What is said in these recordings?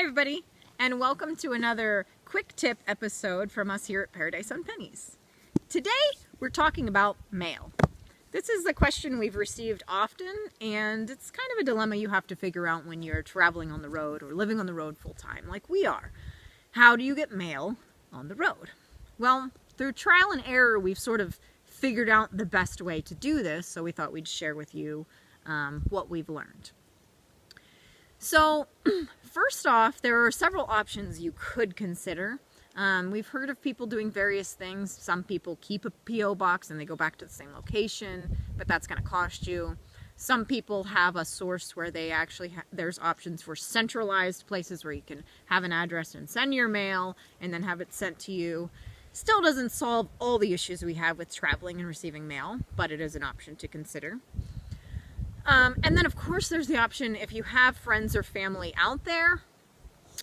everybody, and welcome to another quick tip episode from us here at Paradise on Pennies. Today, we're talking about mail. This is a question we've received often, and it's kind of a dilemma you have to figure out when you're traveling on the road or living on the road full time, like we are. How do you get mail on the road? Well, through trial and error, we've sort of figured out the best way to do this, so we thought we'd share with you what we've learned. So, first off, there are several options you could consider. We've heard of people doing various things. Some people keep a P.O. box and they go back to the same location, but that's going to cost you. Some people have a source where they actually there's options for centralized places where you can have an address and send your mail and then have it sent to you. Still doesn't solve all the issues we have with traveling and receiving mail, but it is an option to consider. And then, of course, there's the option if you have friends or family out there,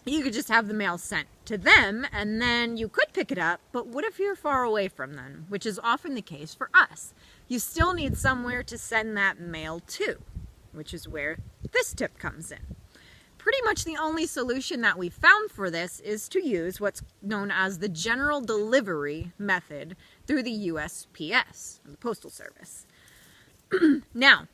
you could just have the mail sent to them, and then you could pick it up, but what if you're far away from them, which is often the case for us? You still need somewhere to send that mail to, which is where this tip comes in. Pretty much the only solution that we found for this is to use what's known as the general delivery method through the USPS, the Postal Service. Now,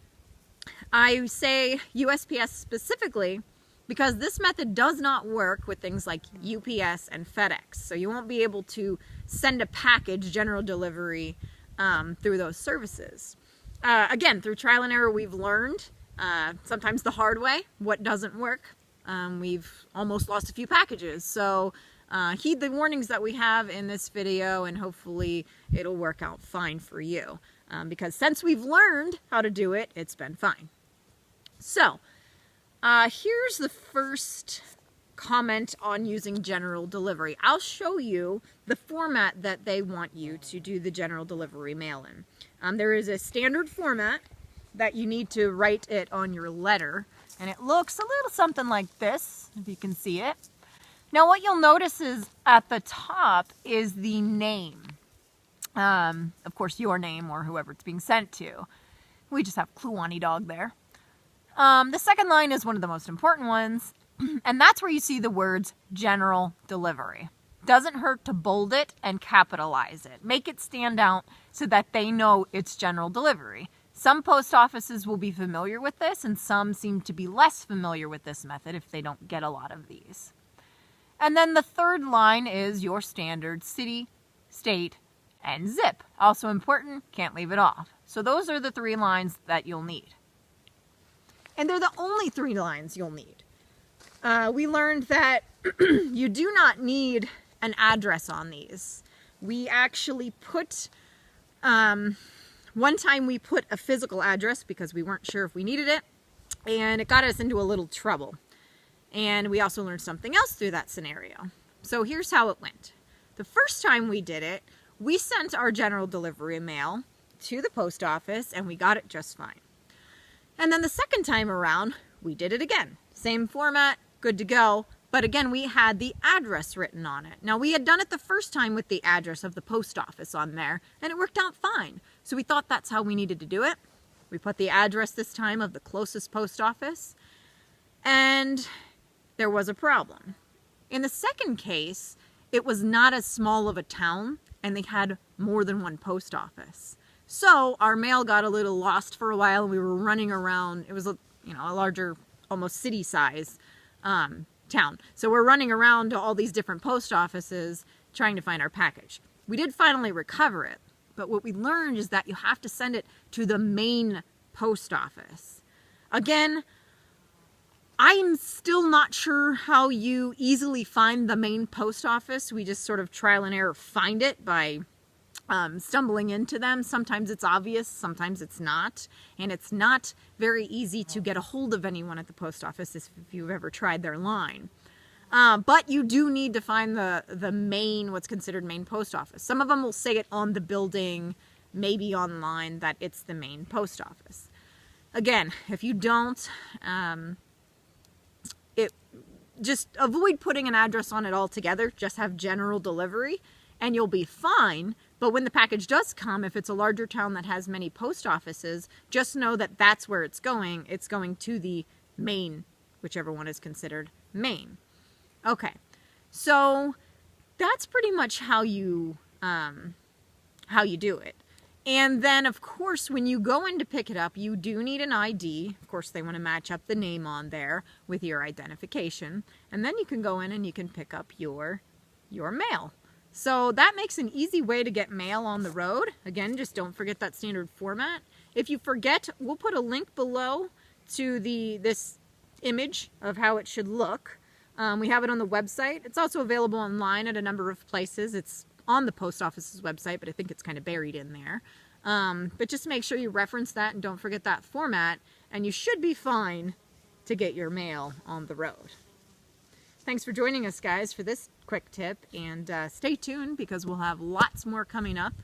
I say USPS specifically because this method does not work with things like UPS and FedEx. So you won't be able to send a package general delivery through those services. Again, through trial and error, we've learned, sometimes the hard way, what doesn't work. We've almost lost a few packages. So heed the warnings that we have in this video, and hopefully it'll work out fine for you. Because since we've learned how to do it, it's been fine. So, here's the first comment on using general delivery. I'll show you the format that they want you to do the general delivery mail in. There is a standard format that you need to write it on your letter, and it looks a little something like this, if you can see it. Now, what you'll notice is at the top is the name. Of course, your name or whoever it's being sent to. We just have Kluani Dog there. The second line is one of the most important ones, and that's where you see the words general delivery. Doesn't hurt to bold it and capitalize it. Make it stand out so that they know it's general delivery. Some post offices will be familiar with this, and some seem to be less familiar with this method if they don't get a lot of these. And then the third line is your standard city, state, and zip. Also important, can't leave it off. So those are the three lines that you'll need. And they're the only three lines you'll need. We learned that you do not need an address on these. We actually put, one time we put a physical address because we weren't sure if we needed it, and it got us into a little trouble. And we also learned something else through that scenario. So here's how it went. The first time we did it, we sent our general delivery mail to the post office, and we got it just fine. And then the second time around, we did it again. Same format, good to go, but again, we had the address written on it. Now, we had done it the first time with the address of the post office on there, and it worked out fine. So we thought that's how we needed to do it. We put the address this time of the closest post office, and there was a problem. In the second case, it was not as small of a town, and they had more than one post office. So our mail got a little lost for a while, and we were running around. It was a larger, almost city size town. So we're running around to all these different post offices trying to find our package. We did finally recover it, but what we learned is that you have to send it to the main post office. Again, I'm still not sure how you easily find the main post office. We just sort of trial and error find it by stumbling into them. Sometimes it's obvious, sometimes it's not. And it's not very easy to get a hold of anyone at the post office if you've ever tried their line. But you do need to find the main, what's considered main post office. Some of them will say it on the building, maybe online, that it's the main post office. Again, if you don't, just avoid putting an address on it altogether. Just have general delivery and you'll be fine. But when the package does come, if it's a larger town that has many post offices, just know that that's where it's going. It's going to the main, whichever one is considered main. Okay, so that's pretty much how you do it. And then, of course, when you go in to pick it up, you do need an ID. Of course, they want to match up the name on there with your identification. And then you can go in and you can pick up your mail. So that makes an easy way to get mail on the road. Again, just don't forget that standard format. If you forget, we'll put a link below to this image of how it should look. We have it on the website. It's also available online at a number of places. It's on the post office's website, but I think it's kind of buried in there. But just make sure you reference that and don't forget that format, and you should be fine to get your mail on the road. Thanks for joining us, guys, for this quick tip, and stay tuned because we'll have lots more coming up.